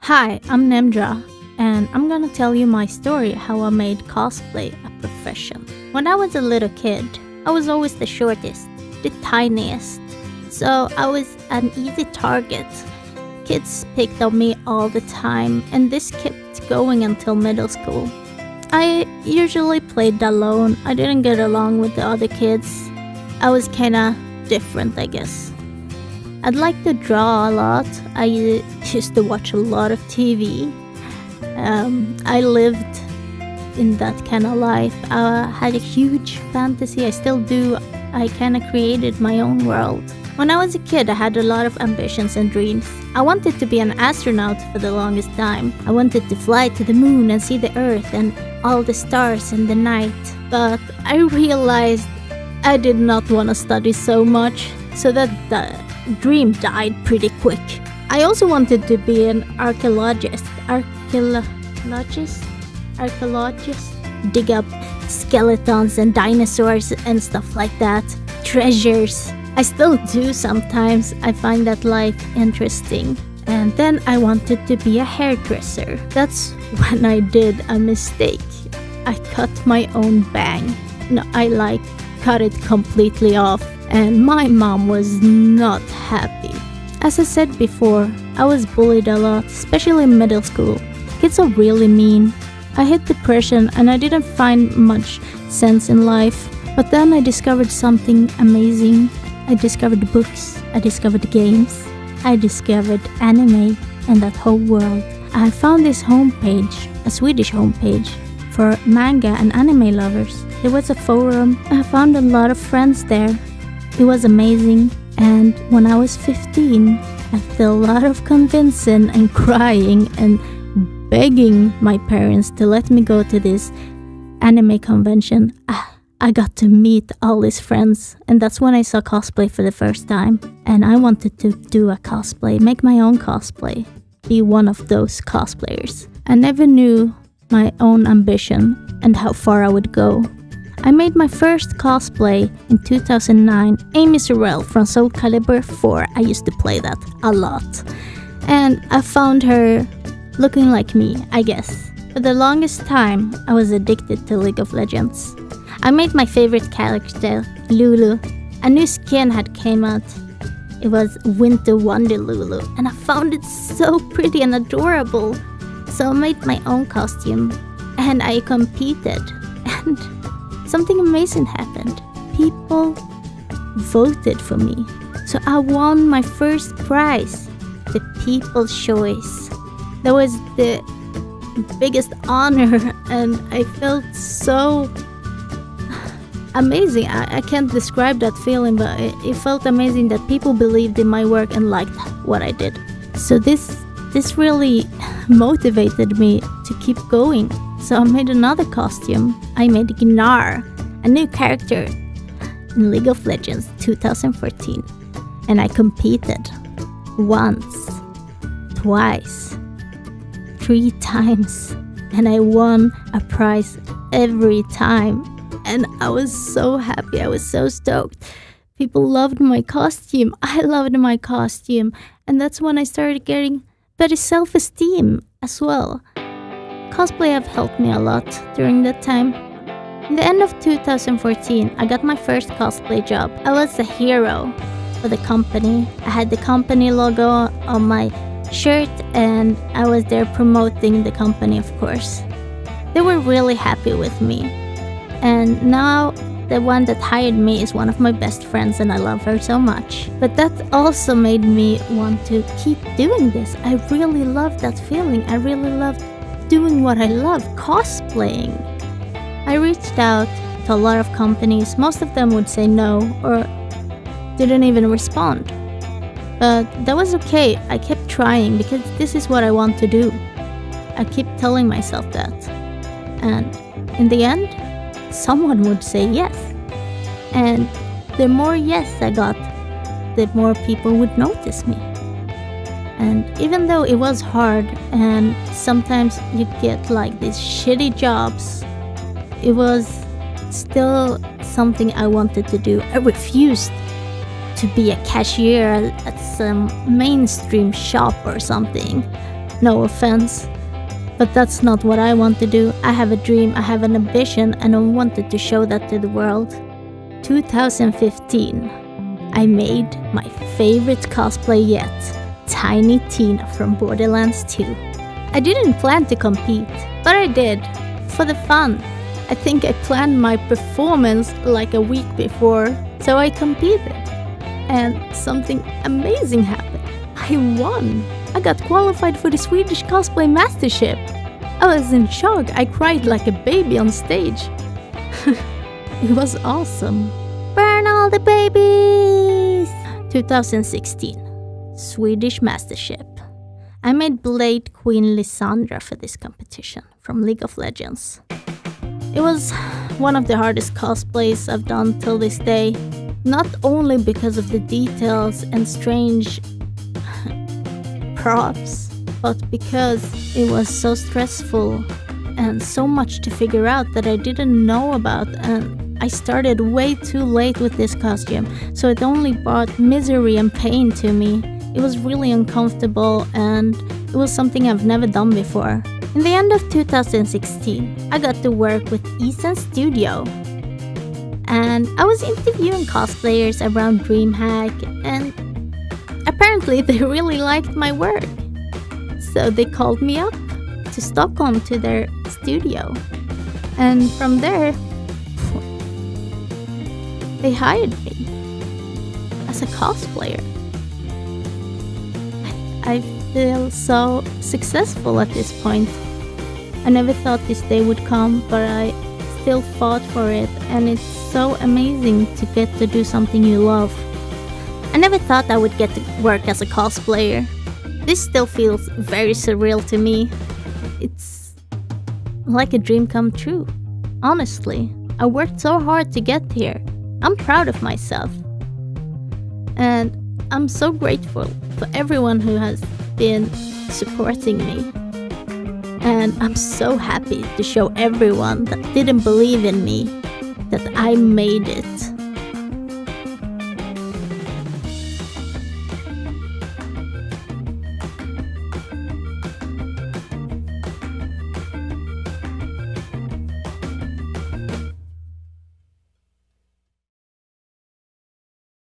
Hi, I'm Nimdra, and I'm gonna tell you my story how I made cosplay a profession. When I was a little kid, I was always the shortest, the tiniest, so I was an easy target. Kids picked on me all the time, and this kept going until middle school. I usually played alone. I didn't get along with the other kids. I was kinda different, I guess. I'd like to draw a lot. I used to watch a lot of TV. I lived in that kind of life. I had a huge fantasy. I still do. I kind of created my own world. When I was a kid, I had a lot of ambitions and dreams. I wanted to be an astronaut for the longest time. I wanted to fly to the moon and see the Earth and all the stars in the night. But I realized I did not want to study so much, so that dream died pretty quick. I also wanted to be an archaeologist, dig up skeletons and dinosaurs and stuff like that, treasures. I still do sometimes. I find that life interesting. And then I wanted to be a hairdresser. That's when I did a mistake. I cut my own bang. No, I cut it completely off. And my mom was not happy. As I said before, I was bullied a lot, especially in middle school. Kids are really mean. I hit depression and I didn't find much sense in life. But then I discovered something amazing. I discovered books, I discovered games, I discovered anime and that whole world. I found this homepage, a Swedish homepage, for manga and anime lovers. There was a forum. I found a lot of friends there. It was amazing, and when I was 15, after a lot of convincing and crying and begging my parents to let me go to this anime convention, I got to meet all these friends, and that's when I saw cosplay for the first time. And I wanted to do a cosplay, make my own cosplay, be one of those cosplayers. I never knew my own ambition and how far I would go. I made my first cosplay in 2009, Amy Sorrell from Soul Calibur 4. I used to play that a lot. And I found her looking like me, I guess. For the longest time, I was addicted to League of Legends. I made my favorite character, Lulu. A new skin had came out. It was Winter Wonder Lulu, and I found it so pretty and adorable. So I made my own costume, and I competed. And something amazing happened. People voted for me. So I won my first prize, the People's Choice. That was the biggest honor, and I felt so amazing. I can't describe that feeling, but it felt amazing that people believed in my work and liked what I did. So this really motivated me to keep going. So I made another costume. I made Gnar, a new character in League of Legends 2014. And I competed once, twice, 3 times. And I won a prize every time. And I was so happy. I was so stoked. People loved my costume. I loved my costume. And that's when I started getting better self-esteem as well. Cosplay have helped me a lot during that time. In the end of 2014, I got my first cosplay job. I was a hero for the company. I had the company logo on my shirt, and I was there promoting the company, of course. They were really happy with me. And now the one that hired me is one of my best friends, and I love her so much. But that also made me want to keep doing this. I really loved that feeling. I really loved doing what I love, cosplaying. I reached out to a lot of companies. Most of them would say no or didn't even respond. But that was okay. I kept trying because this is what I want to do. I keep telling myself that. And in the end, someone would say yes. And the more yes I got, the more people would notice me. And even though it was hard and sometimes you get like these shitty jobs, it was still something I wanted to do. I refused to be a cashier at some mainstream shop or something. No offense. But that's not what I want to do. I have a dream, I have an ambition, and I wanted to show that to the world. 2015. I made my favorite cosplay yet. Tiny Tina from Borderlands 2. I didn't plan to compete, but I did. For the fun. I think I planned my performance like a week before, so I competed. And something amazing happened. I won! I got qualified for the Swedish Cosplay Mastership. I was in shock. I cried like a baby on stage. It was awesome. Burn all the babies! 2016. Swedish Mastership. I made Blade Queen Lysandra for this competition from League of Legends. It was one of the hardest cosplays I've done till this day. Not only because of the details and strange props, but because it was so stressful and so much to figure out that I didn't know about, and I started way too late with this costume, so it only brought misery and pain to me. It was really uncomfortable and it was something I've never done before. In the end of 2016, I got to work with ESEN Studio. And I was interviewing cosplayers around DreamHack, and apparently they really liked my work. So they called me up to Stockholm to their studio. And from there, they hired me as a cosplayer. I feel so successful at this point. I never thought this day would come, but I still fought for it, and it's so amazing to get to do something you love. I never thought I would get to work as a cosplayer. This still feels very surreal to me. It's like a dream come true. Honestly, I worked so hard to get here. I'm proud of myself. And I'm so grateful for everyone who has been supporting me. And I'm so happy to show everyone that didn't believe in me that I made it.